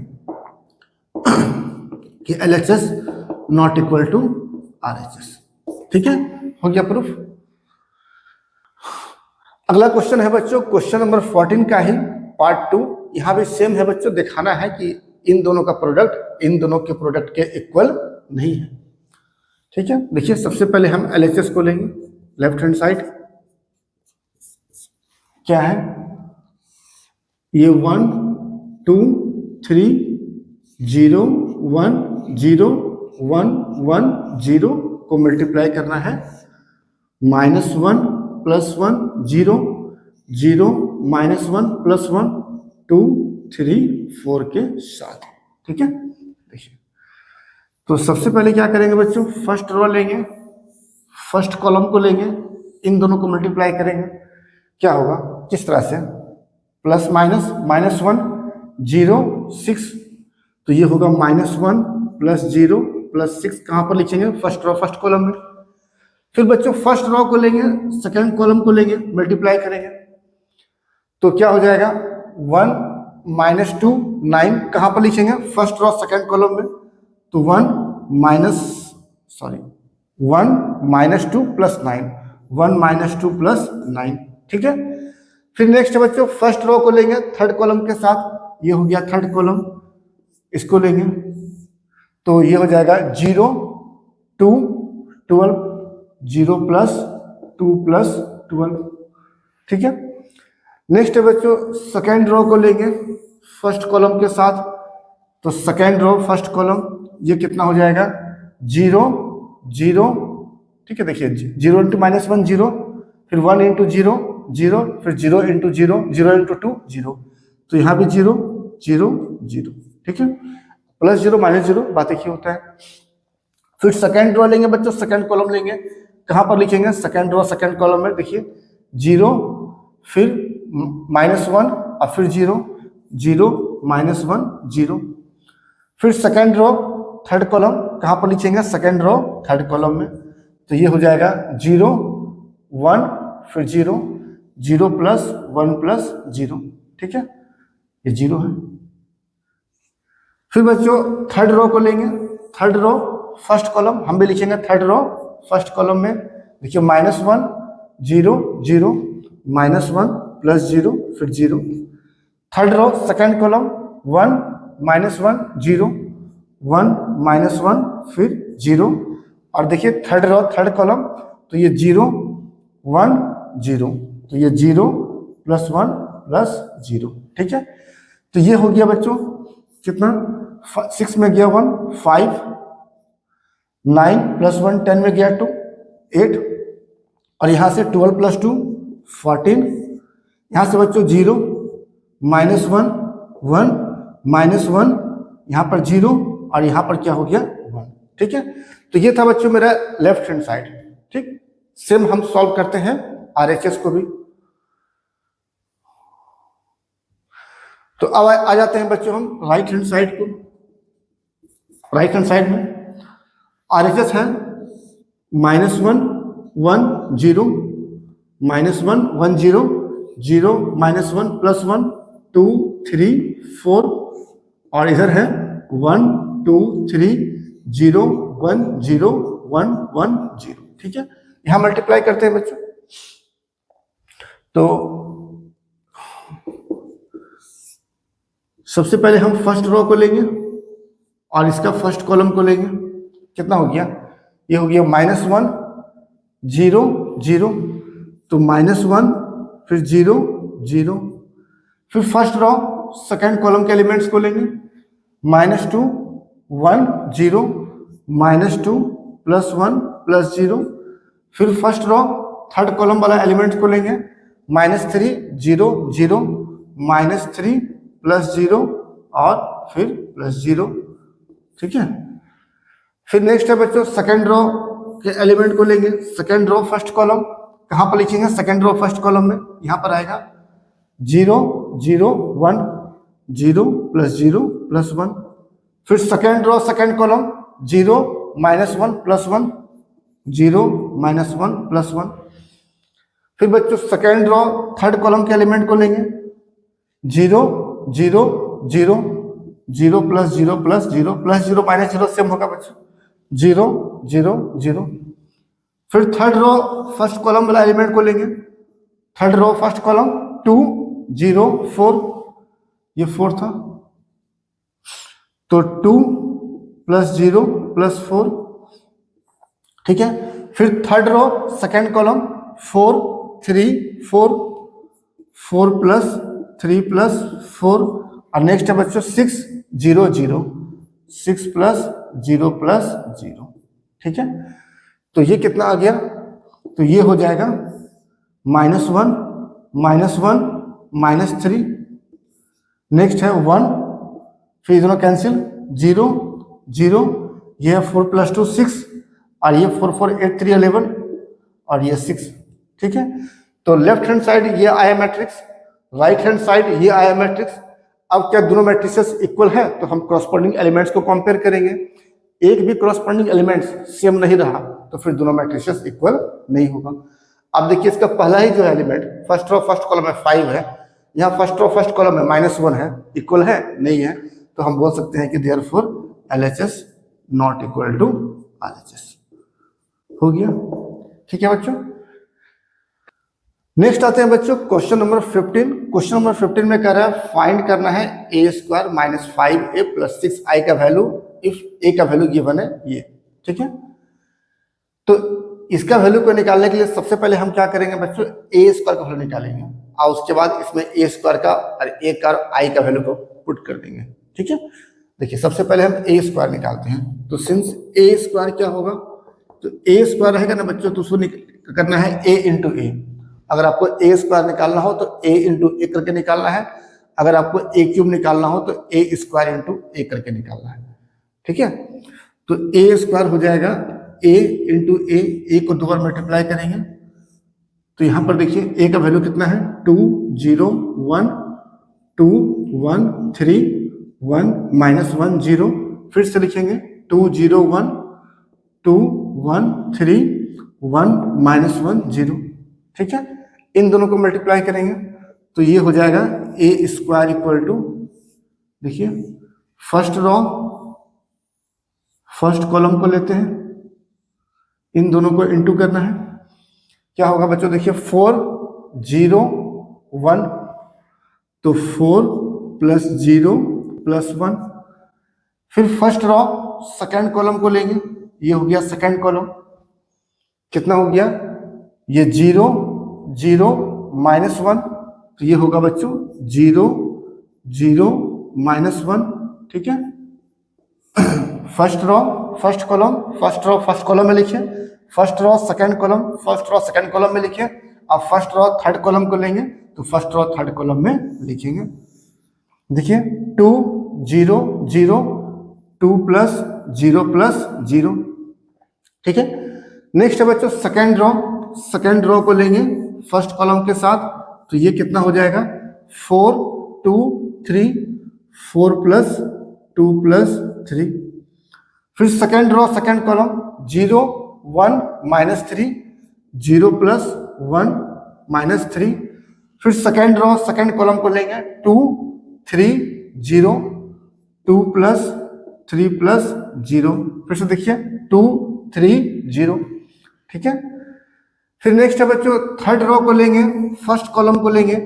Speaker 1: कि LHS not equal to RHS, ठीक है। हो गया प्रूफ। अगला क्वेश्चन है बच्चों क्वेश्चन नंबर 14 का ही पार्ट 2। यहाँ भी सेम है बच्चों, दिखाना है कि इन दोनों का प्रोडक्ट इन दोनों के प्रोडक्ट के इक्वल नहीं है, ठीक है। देखिए सबसे पहले हम LHS को लेंगे, लेफ्ट हैंड साइड क्या है, ये 1 2 3 0 1 0 1 1 0 को मल्टीप्लाई करना है, -1 + 1 0 0 -1 + 1 2 3 4 के साथ, ठीक है। देखिए तो सबसे पहले क्या करेंगे बच्चों, फर्स्ट रो लेंगे, फर्स्ट कॉलम को लेंगे, इन दोनों को मल्टीप्लाई करेंगे। क्या होगा किस तरह से, प्लस माइनस, -1 0 6, तो ये होगा -1 + 0 + 6। कहाँ पर लिखेंगे, फर्स्ट रो फर्स्ट कॉलम में। फिर बच्चों फर्स्ट रो को लेंगे, सेकेंड कॉलम को लेंगे, मल्टीप्लाई करेंगे, तो क्या हो जाएगा 1 -2 9। कहाँ पर लिखेंगे, फर्स्ट रो सेकेंड कॉलम में, तो 1 -2 + 9, 1 -2 + 9, ठीक है। फिर नेक्स्ट बच्चों फर्स्ट रो को लेंगे थर्ड कॉलम के साथ, ये हो गया थर्ड कॉलम, इसको लेंगे तो ये हो जाएगा 0 2 12, 0 + 2 + 12, ठीक है। नेक्स्ट है बच्चों सेकेंड रो को लेंगे फर्स्ट कॉलम के साथ, तो सेकेंड रो फर्स्ट कॉलम ये कितना हो जाएगा 0 0, ठीक है। देखिए 0 × -1 0, फिर 1 × 0 0, फिर 0 × 0 0 × 2 0, तो यहाँ भी 0 0 0, ठीक है। +0 -0 बात एक ही होता है। फिर सेकेंड रो लेंगे बच्चों, सेकेंड कॉलम लेंगे, कहाँ पर लिखेंगे, सेकेंड रो सेकेंड कॉलम में, देखिए 0 फिर -1 और फिर 0 0 -1 0। फिर सेकेंड रो थर्ड कॉलम, कहाँ पर लिखेंगे, सेकेंड रो थर्ड कॉलम में, तो ये हो जाएगा 0 1 फिर 0 0 + 1 + 0, ठीक है, ये 0 है। फिर बच्चों थर्ड रो को लेंगे, थर्ड रो फर्स्ट कॉलम हम भी लिखेंगे, थर्ड रो फर्स्ट कॉलम में देखिए -1 0 0 -1 + 0 फिर 0। थर्ड रो सेकेंड कॉलम 1 -1 0 1 -1 फिर 0, और देखिए थर्ड रो थर्ड कॉलम, तो ये 0 1 0, तो ये 0 + 1 + 0, ठीक है। तो ये हो गया बच्चों कितना, 6 में गया 1 5, 9 + 1 10 में गया 2 8, और यहाँ से 12 + 2 14, यहाँ से बच्चों 0 -1 1 -1, यहाँ पर 0 और यहाँ पर क्या हो गया 1, ठीक है। तो ये था बच्चों मेरा लेफ्ट हैंड साइड, ठीक। सेम हम सॉल्व करते हैं RHS को भी। तो अब आ जाते हैं बच्चों हम राइट हैंड साइड को। राइट हैंड साइड में RHS है -1 1 0 -1 1 0 0 -1 + 1 2 3 4 और इधर है 1 2 3 0 1 0 1 1 0। ठीक है, यहां मल्टीप्लाई करते हैं बच्चों। तो सबसे पहले हम फर्स्ट रो को लेंगे और इसका फर्स्ट कॉलम को लेंगे। कितना हो गया, ये हो गया -1 0 0, तो -1 फिर 0 0, फिर फर्स्ट रो सेकंड कॉलम के एलिमेंट्स को लेंगे, -2 1 0 -2 +1 +0, फिर फर्स्ट रो थर्ड कॉलम वाला एलिमेंट्स को लेंगे, -3 0 0 -3 +0 और फिर +0। ठीक है, फिर नेक्स्ट है बच्चों सेकंड रो के एलिमेंट को लेंगे। सेकंड रो फर्स्ट कॉलम कहां पर लिखेंगे, सेकंड रो फर्स्ट कॉलम में यहां पर आएगा 0 0 1 0 +0 +1, फिर सेकंड रो सेकंड कॉलम 0 -1 +1 0 -1 +1, फिर बच्चों सेकंड रो थर्ड कॉलम के एलिमेंट को लेंगे 0 0 0 0 +0 +0 +0 -0 सेम होगा बच्चों 0 0 0, फिर थर्ड रो फर्स्ट कॉलम वाला एलिमेंट को लेंगे, थर्ड रो फर्स्ट कॉलम 2 0 4, ये 4 था तो 2 +0 +4। ठीक है, फिर थर्ड रो सेकंड कॉलम 4 3 4 4 +3 +4 और नेक्स्ट है बच्चों 6 0 0 6 +0 +0। ठीक है, तो ये कितना आ गया, तो ये हो जाएगा -1 -3, नेक्स्ट है 1, फिर दोनों कैंसिल 0 0, ये 4 + 2 6 और ये 4 4 8 3 11 और ये 6। ठीक है, तो लेफ्ट हैंड साइड ये आया मैट्रिक्स, राइट हैंड साइड ये आया मैट्रिक्स। अब क्या दोनों मैट्रिसेस इक्वल है, तो हम क्रॉसपोंडिंग एलिमेंट्स को कंपेयर करेंगे। एक भी क्रॉसपोंडिंग एलिमेंट्स सेम नहीं रहा तो फिर दोनों मैट्रिसेस इक्वल नहीं होगा। अब देखिए इसका पहला ही जो element first row first column में 5 है, यहाँ फर्स्ट रो फर्स्ट कॉलम में -1 है, इक्वल है नहीं है, तो हम बोल सकते हैं कि therefore LHS not equal to RHS। हो गया, ठीक है बच्चों। नेक्स्ट आते हैं बच्चों क्वेश्चन नंबर 15। क्वेश्चन नंबर 15 में कह रहा है फाइंड करना है a² - 5a + 6i का वैल्यू इफ a का वैल्यू गिवन है ये। ठीक है, तो इसका वैल्यू को निकालने के लिए सबसे पहले हम क्या करेंगे बच्चों, a² का वैल्यू निकालेंगे और उसके बाद इसमें a² का और a का i का वैल्यू को पुट कर देंगे। ठीक है, देखिए सबसे पहले हम a² निकालते हैं, तो सिंस a² क्या होगा, तो a² रहेगा ना बच्चों, तो उसको करना है a × a। अगर आपको a² निकालना हो तो a × a करके निकालना है, अगर आपको a³ निकालना हो तो a² × a करके निकालना है। ठीक है, तो a² हो जाएगा a × a को 2 बार मल्टीप्लाई करेंगे, तो यहां पर देखिए a का वैल्यू कितना है 2 0 1 2 1 3 1 -1 0, फिर से लिखेंगे 2 0 1 2 1 3 1 -1 0। ठीक है, इन दोनों को मल्टीप्लाई करेंगे तो ये हो जाएगा a² इक्वल टू, देखिए फर्स्ट रो फर्स्ट कॉलम को लेते हैं, इन दोनों को इनटू करना है, क्या होगा बच्चों, देखिए 4 0 1, तो 4 +0 +1, फिर फर्स्ट रो सेकंड कॉलम को लेंगे, ये हो गया सेकंड कॉलम, कितना हो गया, ये 0 0 -1, तो ये होगा बच्चों 0 0 -1। ठीक है, first row first column, first row first column में लिखिए, first row second column, first row second column में लिखिए, अब फर्स्ट रो थर्ड कॉलम को लेंगे तो फर्स्ट रो थर्ड कॉलम में लिखेंगे। देखिए 2 0 0 2 + 0 + 0। ठीक है, नेक्स्ट है बच्चों सेकंड रो को लेंगे फर्स्ट कॉलम के साथ, तो ये कितना हो जाएगा 4 2 3 4 + 2 + 3, फिर सेकंड रो सेकंड कॉलम 0 1 -3 0 + 1 -3, फिर सेकेंड रो सेकेंड कॉलम को लेंगे 2 3 0 2 प्लस 3 प्लस 0, फिर से देखिए 2 3 0, ठीक है। फिर नेक्स्ट है बच्चों थर्ड रो को लेंगे, फर्स्ट कॉलम को लेंगे,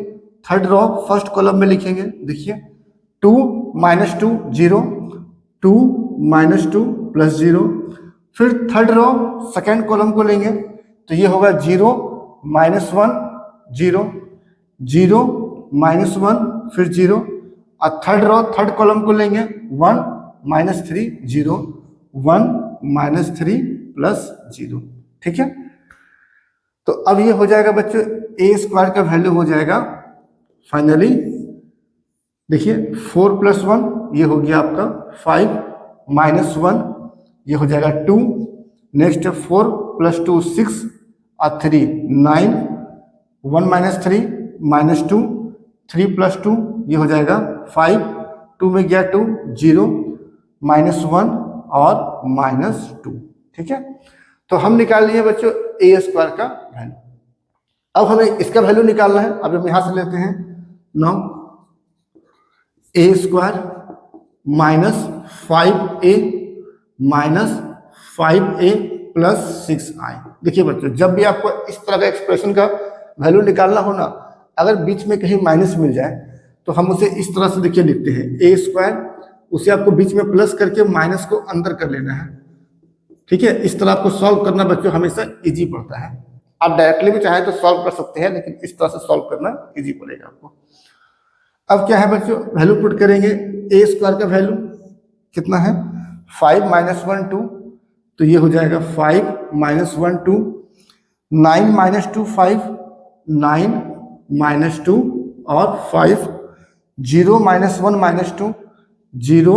Speaker 1: थर्ड रो फर्स्ट कॉलम में लिखेंगे, देखिए 2 माइनस 2 0 2 माइनस 2 प्लस 0। फिर थर्ड रो सेकेंड कॉलम को लेंगे तो ये होगा 0 माइनस 1 0 0 माइनस 1 फिर 0, और थर्ड रो थर्ड कॉलम को लेंगे 1 माइनस 3 0 1 माइनस 3 प्लस 0, ठीक है। तो अब ये हो जाएगा बच्चों ए स्क्वायर का वैल्यू हो जाएगा फाइनली, देखिए 4 प्लस 1 ये हो गया आपका 5 माइनस 1 ये हो जाएगा 2, नेक्स्ट 4 प्लस 2 6 और 3 9, 1 माइनस 3 माइनस 2, 3 प्लस 2 ये हो जाएगा 5, 2 में गया 2 0 माइनस 1 और माइनस 2, ठीक है। तो हम निकाल लिए बच्चों ए स्क्वायर का वैल्यू। अब हमें इसका वैल्यू निकालना है, अब हम यहां से लेते हैं 9 A square minus 5a minus 5a plus 6i। देखिए बच्चों जब भी आपको इस तरह का एक्सप्रेशन का वैल्यू निकालना हो ना, अगर बीच में कहीं माइनस मिल जाए तो हम उसे इस तरह से देखिए लिखते हैं ए स्क्वायर, उसे आपको बीच में प्लस करके माइनस को अंदर कर लेना है, ठीक है। इस तरह आपको सॉल्व करना बच्चों हमेशा इजी पड़ता है। आप डायरेक्टली भी चाहें तो सॉल्व कर सकते हैं, लेकिन इस तरह से सॉल्व करना इजी पड़ेगा आपको। अब क्या है बच्चों वैल्यू पुट करेंगे, ए स्क्वायर का वैल्यू कितना है 5 माइनस 1 2, तो ये हो जाएगा 5 माइनस 1 2, 9 माइनस 2 5 9 माइनस 2 और 5, 0 minus 1 minus 2 0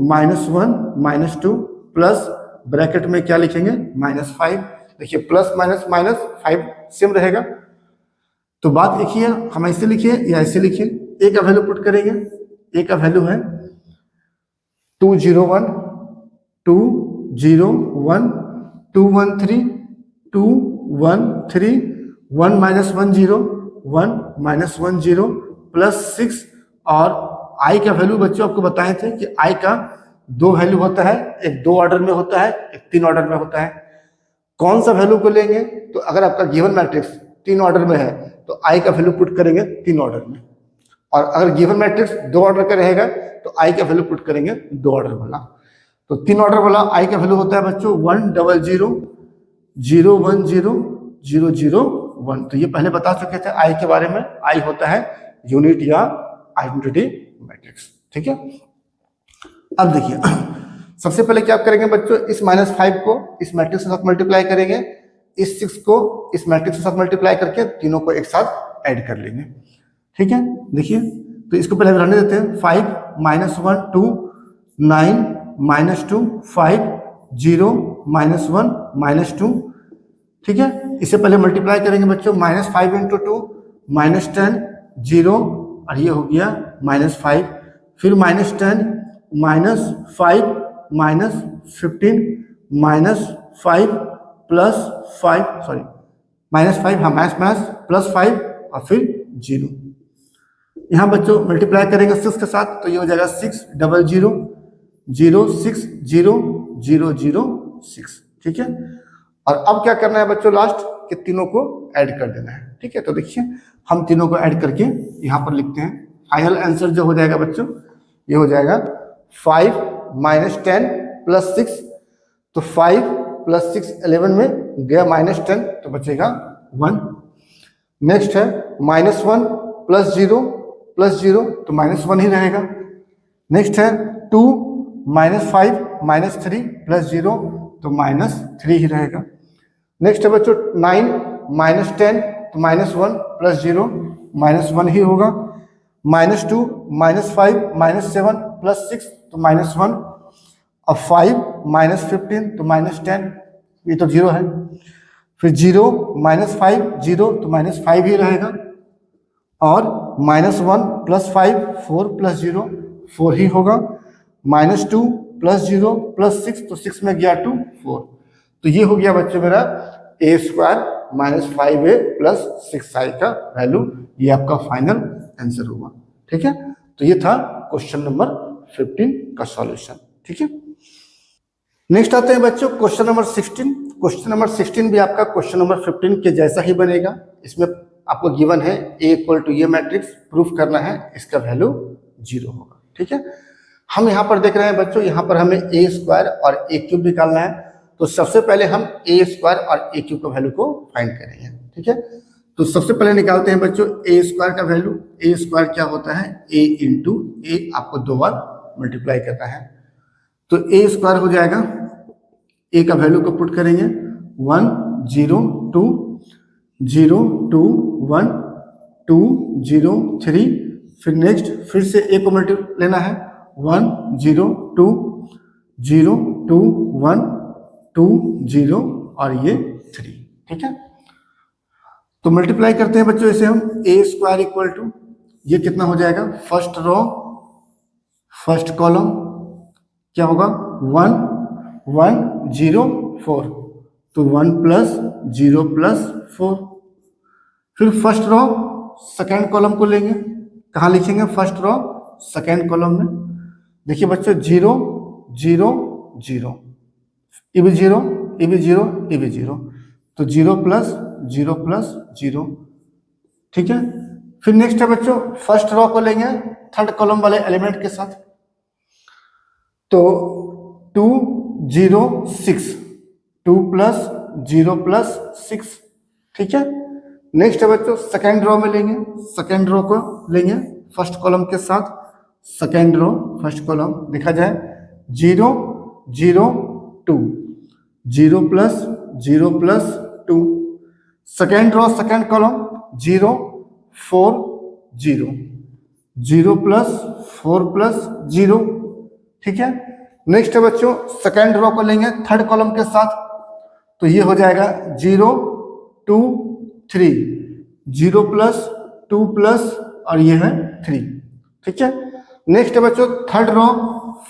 Speaker 1: minus 1 minus 2 plus bracket में क्या लिखेंगे माइनस 5। देखिए प्लस माइनस माइनस 5 सेम रहेगा, तो बात एक ही है, हम ऐसे लिखिए या ऐसे लिखिए। ए का वैल्यू पुट करेंगे, ए का वैल्यू है 2 0 1 2 0 1 2 1 3 2 1 3 1 माइनस 1 0 1 माइनस 1 0 प्लस 6, और आई का वैल्यू बच्चों आपको बताए थे कि आई का दो वैल्यू होता है, एक 2 ऑर्डर में होता है, एक 3 ऑर्डर में होता है। कौन सा वैल्यू को लेंगे, तो अगर आपका गिवन मैट्रिक्स 3 ऑर्डर में है तो आई का वैल्यू पुट करेंगे 3 ऑर्डर में, और अगर गिवन मैट्रिक्स 2 ऑर्डर का रहेगा तो आई का वैल्यू पुट करेंगे 2 ऑर्डर वाला। तो 3 ऑर्डर वाला आई का वैल्यू होता है बच्चों 1 0 0 0 1 0 0 0 1। तो ये पहले बता चुके थे आई के बारे में, आई होता है यूनिट या आइडेंटिटी मैट्रिक्स, ठीक है। अब देखिए सबसे पहले क्या करेंगे बच्चों, इस -5 को इस मैट्रिक्स के साथ मल्टीप्लाई करेंगे, इस 6 को इस मैट्रिक्स के साथ मल्टीप्लाई करके तीनों को एक साथ ऐड कर लेंगे, ठीक है। देखिए तो इसको पहले रहने देते हैं, 5 माइनस 1 2 9 माइनस 2 5 0 माइनस 1 माइनस 2, ठीक है। इसे पहले मल्टीप्लाई करेंगे बच्चों, -5 इंटू 2 -10 0, और ये हो गया -5, फिर -10 -5 -15 -5 प्लस 5 सॉरी -5 हाँ माइनस प्लस 5 और फिर 0। यहाँ बच्चों मल्टीप्लाई करेंगे 6 के साथ, तो ये हो जाएगा 6 0 0 0 6 0 0 0 6, ठीक है। और अब क्या करना है बच्चों, लास्ट के तीनों को ऐड कर देना है, ठीक है। तो देखिए हम तीनों को ऐड करके यहाँ पर लिखते हैं, फाइनल आंसर जो हो जाएगा बच्चों ये हो जाएगा 5 -10 प्लस 6, तो 5 प्लस 6 11 में गया -10 तो बचेगा 1। नेक्स्ट है -1 प्लस 0 तो -1 ही रहेगा। नेक्स्ट है 2 -5 -3 प्लस 0 तो -3 ही रहेगा। नेक्स्ट है बच्चों 9 -10 तो -1 प्लस 0 -1 ही होगा। -2 -5 -7 प्लस 6 तो -1, और 5 -15 तो -10 ये तो 0 है। फिर 0 -5 0 तो -5 ही रहेगा, और -1 प्लस 5 4 प्लस 0 4 ही होगा। -2 प्लस 0 प्लस 6 तो 6 में गया 2 4, तो ये हो गया बच्चों मेरा a² -5a प्लस 6i का वैल्यू ये आपका फाइनल आंसर होगा। ठीक है, तो ये था क्वेश्चन नंबर 15 का सॉल्यूशन। ठीक है, नेक्स्ट आते हैं बच्चों क्वेश्चन नंबर 16। क्वेश्चन नंबर 16 भी आपका क्वेश्चन नंबर 15 के जैसा ही बनेगा। इसमें आपको गिवन है ए इक्वल टू ये मैट्रिक्स, प्रूफ करना है इसका वैल्यू 0 होगा। ठीक है, हम यहाँ पर देख रहे हैं बच्चों, यहाँ पर हमें ए स्क्वायर और ए क्यूब निकालना है। तो सबसे पहले हम ए स्क्वायर और ए क्यूब का वैल्यू को फाइंड करेंगे। ठीक है, तो सबसे पहले निकालते हैं बच्चों ए स्क्वायर का वैल्यू। ए स्क्वायर क्या होता है, ए इंटू ए, आपको 2 बार मल्टीप्लाई करना है। तो ए स्क्वायर हो जाएगा, ए का वैल्यू को पुट करेंगे 1 0 2 0 2 1 2 0 3, फिर नेक्स्ट फिर से ए को मल्टीप्लाई लेना है 1 0 2 0 2 1 2 0 और ये 3। ठीक है, तो मल्टीप्लाई करते हैं बच्चों इसे हम। ए स्क्वायर इक्वल टू ये कितना हो जाएगा, फर्स्ट रो फर्स्ट कॉलम क्या होगा 1 1 0 4, तो 1 प्लस 0 प्लस 4। फिर फर्स्ट रो सेकेंड कॉलम को लेंगे, कहाँ लिखेंगे, फर्स्ट रो सेकेंड कॉलम में। देखिए बच्चों 0 0 0, ये भी 0 ये भी 0 ये भी 0, तो 0 प्लस 0 प्लस 0। ठीक है, फिर नेक्स्ट है बच्चों फर्स्ट रो को लेंगे थर्ड कॉलम वाले एलिमेंट के साथ, तो 2 0 6, 2 प्लस 0 प्लस 6। ठीक है, नेक्स्ट है बच्चों सेकेंड रो में लेंगे, सेकेंड रो को लेंगे फर्स्ट कॉलम के साथ, सेकेंड रो फर्स्ट कॉलम लिखा जाए 0 0 2, 0 plus 0 plus 2। Second row second column 0 4 0, 0 plus 4 plus 0। ठीक है, नेक्स्ट है बच्चों सेकेंड रो को लेंगे थर्ड कॉलम के साथ, तो ये हो जाएगा 0 2 3, 0 प्लस 2 प्लस और ये है 3। ठीक है, नेक्स्ट है बच्चों थर्ड रो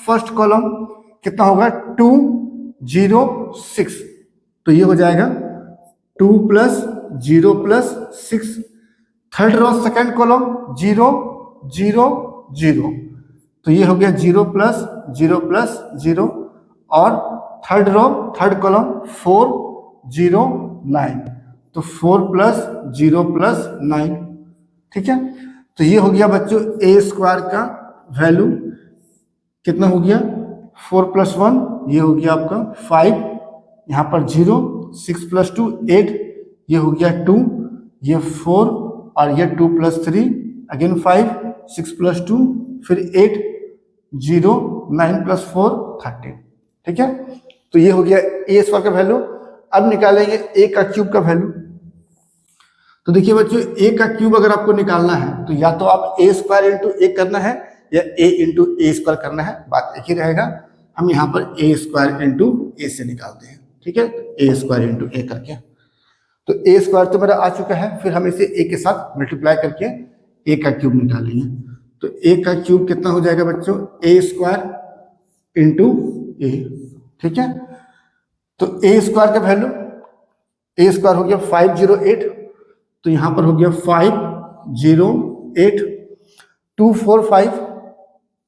Speaker 1: फर्स्ट कॉलम कितना होगा 2 0 6, तो ये हो जाएगा 2 plus 0 plus 6। Third row second column 0 0 0, तो ये हो गया 0 प्लस 0 प्लस 0, और थर्ड रो थर्ड कॉलम 4 0 9, तो 4 प्लस 0 प्लस 9। ठीक है, तो ये हो गया बच्चों ए स्क्वायर का वैल्यू कितना हो गया 4 प्लस 1, ये हो गया आपका 5, यहाँ पर 0 6 प्लस 2 8, ये हो गया 2, ये 4 और ये 2 प्लस 3 अगेन 5, 6 प्लस 2 फिर 8 0 9 प्लस 4 13। ठीक है, तो ये हो गया ए स्क्वायर का वैल्यू। अब निकालेंगे ए का क्यूब का वैल्यू। तो देखिए बच्चों ए का क्यूब अगर आपको निकालना है तो या तो आप ए स्क्वायर इंटू ए करना है या ए इंटू ए स्क्वायर करना है, बात एक ही रहेगा। हम यहाँ पर ए स्क्वायर इंटू ए से निकालते हैं। ठीक है, ए स्क्वायर इंटू ए करके, तो ए स्क्वायर तो मेरा आ चुका है, फिर हम इसे ए के साथ मल्टीप्लाई करके ए का क्यूब निकालेंगे। तो ए का क्यूब कितना हो जाएगा बच्चों, ए स्क्वायर इंटू ए। ठीक है, तो ए स्क्वायर का वैल्यू, ए स्क्वायर हो गया 508, तो यहां पर हो गया 508, 2 4 5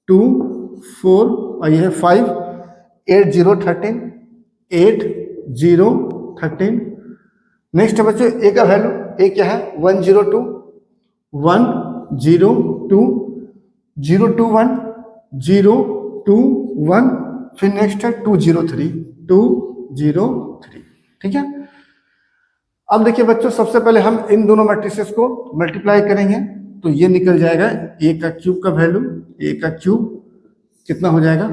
Speaker 1: 2 4 और यह 5 8 0 13 8 0 13। नेक्स्ट है बच्चों ए का वैल्यू, ए क्या है 102 102 021 021, फिर नेक्स्ट है 203 203। ठीक है, अब देखिए बच्चों सबसे पहले हम इन दोनों मैट्रिसेस को मल्टीप्लाई करेंगे, तो ये निकल जाएगा ए का क्यूब का वैल्यू। ए का क्यूब कितना हो जाएगा,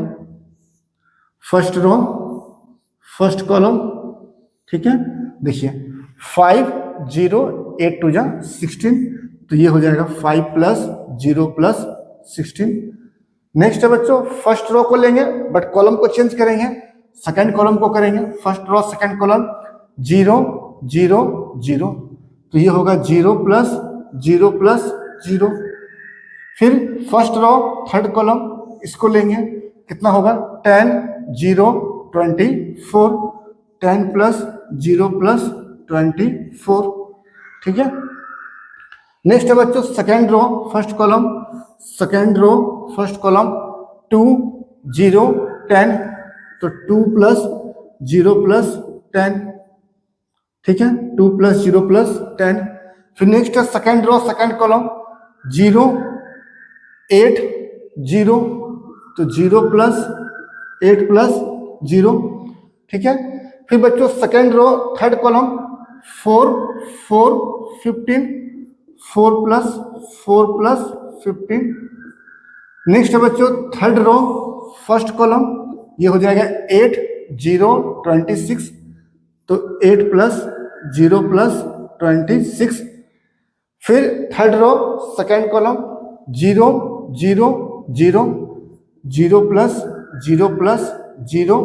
Speaker 1: फर्स्ट रो फर्स्ट कॉलम। ठीक है, देखिए 5 0 8 2 16, तो ये हो जाएगा 5 प्लस 0 प्लस 16। नेक्स्ट है बच्चों फर्स्ट रो को लेंगे बट कॉलम को चेंज करेंगे, सेकंड कॉलम को करेंगे, फर्स्ट रो सेकंड कॉलम 0 0 0, तो ये होगा 0 प्लस 0 प्लस 0। फिर फर्स्ट रो थर्ड कॉलम इसको लेंगे, कितना होगा 10 0 24, 10 प्लस 0 प्लस 24। ठीक है, नेक्स्ट है बच्चों second row first column, second row first column 2 0 10, तो 2 प्लस 0 प्लस 10, ठीक है, 2 प्लस 0 प्लस 10। फिर नेक्स्ट है सेकेंड रो सेकेंड कॉलम 0 8 0, तो 0 प्लस 8 प्लस 0, ठीक है। फिर बच्चों second row third column 4 4 15, 4 plus 15। Next है बच्चों थर्ड रो फर्स्ट कॉलम, ये हो जाएगा 8 0 26, तो 8 प्लस 0 प्लस 26। फिर third row second column 0 0 0 0 plus 0 plus 0,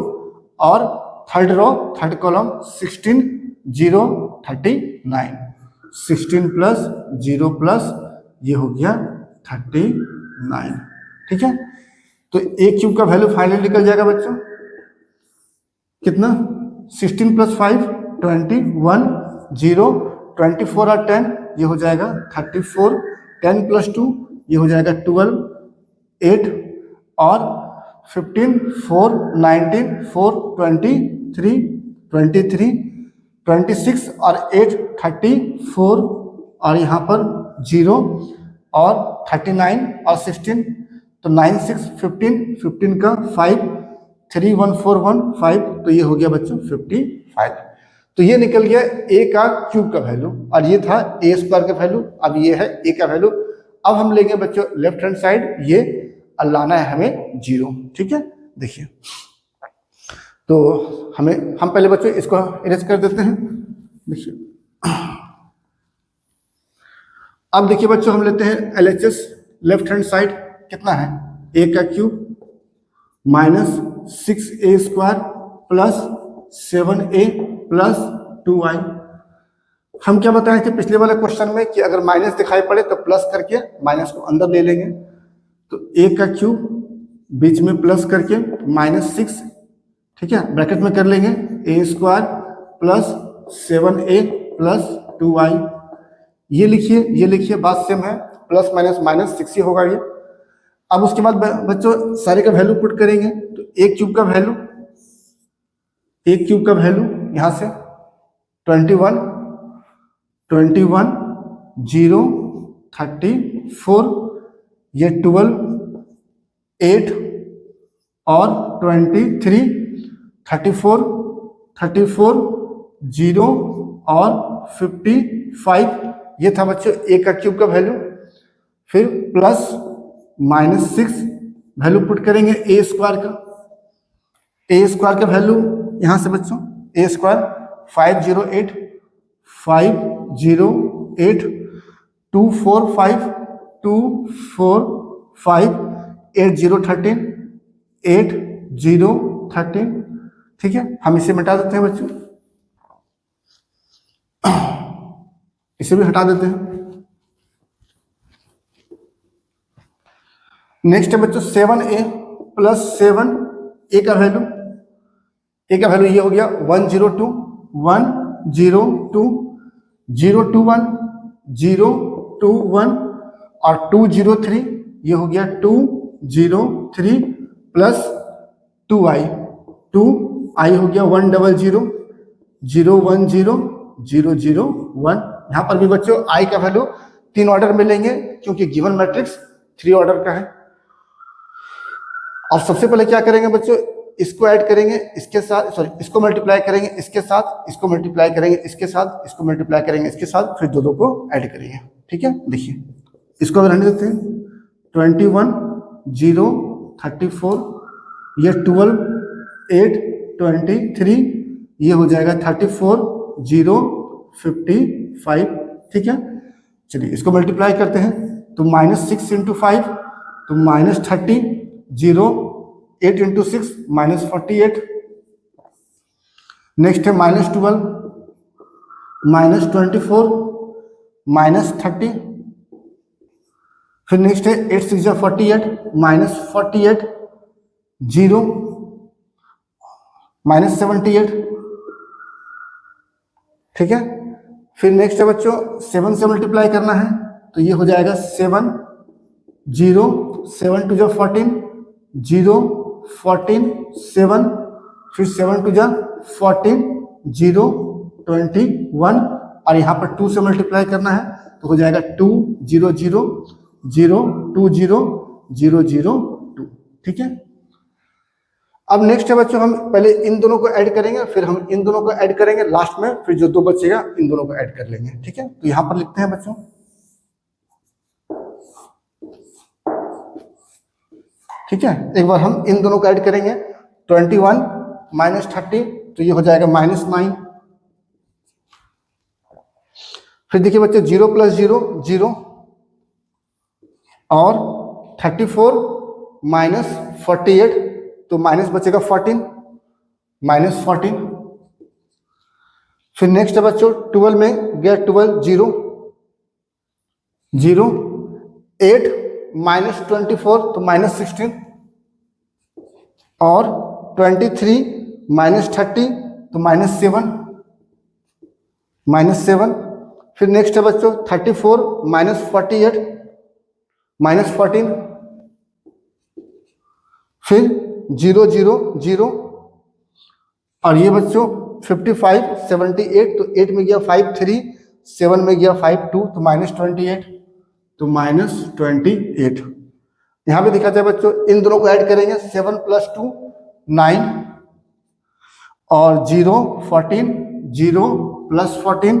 Speaker 1: और third row third column 16 0 39, 16 plus 0 plus ये हो गया 39, ठीक है। तो ए क्यूब का वैल्यू फाइनली निकल जाएगा बच्चों कितना, 16 प्लस 5 21, 0 24 और 10 ये हो जाएगा 34, 10 प्लस 2 ये हो जाएगा 12, 8 और 15 4 19 4 23 23 26 और 8 34, और यहाँ पर 0 और 39 और 16, तो 9 6 15 15 का 5 3 1 4 1 5, तो ये हो गया बच्चों 55। तो ये निकल गया ए का क्यूब का वैल्यू, और ये था ए स्क्वायर का वैल्यू, अब ये है ए का वैल्यू। अब हम लेंगे बच्चों लेफ्ट हैंड साइड, ये लाना है हमें 0, ठीक है। देखिए तो हम पहले बच्चों इसको इरेज कर देते हैं। देखिए अब देखिए बच्चों हम लेते हैं LHS लेफ्ट हैंड साइड, कितना है ए का cube minus 6a square plus 7a plus 2y। हम क्या बताए थे पिछले वाले क्वेश्चन में कि अगर माइनस दिखाई पड़े तो प्लस करके माइनस को अंदर ले लेंगे, तो a का क्यूब बीच में प्लस करके -6, ठीक है, ब्रैकेट में कर लेंगे a square plus 7a plus 2y। ये लिखिए बात सेम है, प्लस माइनस माइनस 6 ही होगा ये। अब उसके बाद बच्चों सारे का वैल्यू पुट करेंगे, तो एक क्यूब का वैल्यू यहाँ से 21 21 0 34, ये 12 8 और 23 34 34 0 और 55, ये था बच्चों ए का क्यूब का वैल्यू। फिर प्लस -6 वैल्यू पुट करेंगे ए स्क्वायर का वैल्यू यहाँ से बच्चों ए स्क्वायर 508 245 245 8013 8013, ठीक है। हम इसे मिटा देते हैं बच्चों, इसे भी हटा देते हैं। नेक्स्ट है बच्चों 7a प्लस 7 ए का वैल्यू ये हो गया 102 102 021 021 और 203, ये हो गया 203 प्लस 2i हो गया 100 010 001। यहाँ पर भी बच्चों i का वैल्यू 3 ऑर्डर में लेंगे क्योंकि गिवन मैट्रिक्स 3 ऑर्डर का है। और सबसे पहले क्या करेंगे बच्चों, इसको ऐड करेंगे इसके साथ, सॉरी इसको मल्टीप्लाई करेंगे इसके साथ, इसको मल्टीप्लाई करेंगे इसके साथ, इसको मल्टीप्लाई करेंगे इसके साथ, फिर दो को ऐड करेंगे, ठीक है। देखिए इसको अगर रहने देते हैं 21 0 34, ये 12 8 23, ये हो जाएगा 34 0 55, ठीक है। चलिए इसको मल्टीप्लाई करते हैं, तो -6 × 5 तो -30 0 8 × 6 -48। नेक्स्ट है -12 -24 -30। फिर नेक्स्ट है 8 6 48 -48 0 -78, ठीक है। फिर नेक्स्ट है बच्चों 7 से मल्टीप्लाई करना है, तो ये हो जाएगा 7 0 7 टू जा 14 0 14 7, फिर 7 टू जा 14 0 21, और यहाँ पर 2 से मल्टीप्लाई करना है तो हो जाएगा 2 0 0 0 2 0 0 0 2। ठीक है, अब नेक्स्ट है बच्चों, हम पहले इन दोनों को ऐड करेंगे, फिर हम इन दोनों को ऐड करेंगे, लास्ट में फिर जो 2 बचेगा इन दोनों को ऐड कर लेंगे। ठीक है, तो यहां पर लिखते हैं बच्चों, ठीक है, एक बार हम इन दोनों को ऐड करेंगे, 21 माइनस 30 तो ये हो जाएगा -9। फिर देखिए बच्चों 0 प्लस 0 0, और 34 माइनस 48 तो माइनस बचेगा 14 -14। फिर नेक्स्ट है बच्चों 12 में गया 12 0 0, 8 माइनस 24 तो -16, और 23 माइनस 30 तो -7। फिर नेक्स्ट है बच्चों 34 माइनस 48 -14, फिर 0 0 0, और ये बच्चों 55 78 तो 8 में गया 5 3, 7 में गया 5 2 तो -28, तो -28। यहाँ पे देखा जाए बच्चों इन दोनों को ऐड करेंगे, 7 प्लस 2 9, और 0 14 0 प्लस 14,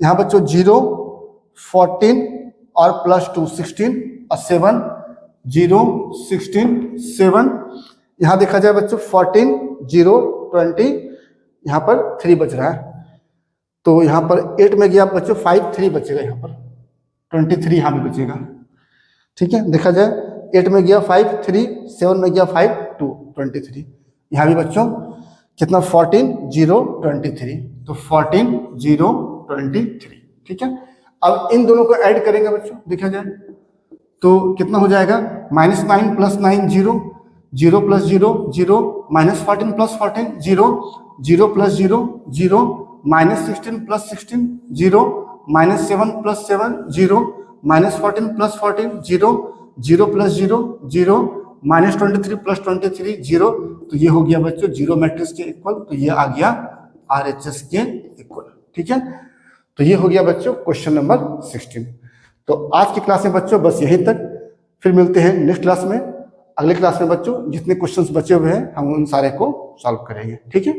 Speaker 1: यहाँ बच्चों 0 14 और प्लस 2 16, और 7 0 16 7। यहाँ देखा जाए बच्चों 14 0 20, यहाँ पर 3 बच रहा है, तो यहाँ पर 8 में गया बच्चों 5 3 बचेगा, यहाँ पर 23 यहाँ भी बचेगा। ठीक है, देखा जाए 8 में गया 5 3, 7 में गया 5 2 23, यहाँ भी बच्चों कितना 14 0 23, तो 14 0 23। ठीक है, अब इन दोनों को ऐड करेंगे बच्चों, देखा जाए तो कितना हो जाएगा, -9 plus 9 0, 0 plus 0 0, -14 plus 14 0, 0 plus 0 0, -16 plus 16 0, -7 plus 7 0, -14 plus 14 0, 0 plus 0 0, -23 plus 23 0, तो ये हो गया बच्चों 0 मैट्रिक्स के इक्वल, तो ये आ गया RHS के इक्वल। ठीक है, तो ये हो गया बच्चों क्वेश्चन नंबर 16। तो आज की क्लास में बच्चों बस यहीं तक, फिर मिलते हैं नेक्स्ट क्लास में। अगले क्लास में बच्चों जितने क्वेश्चंस बचे हुए हैं हम उन सारे को सॉल्व करेंगे। ठीक है।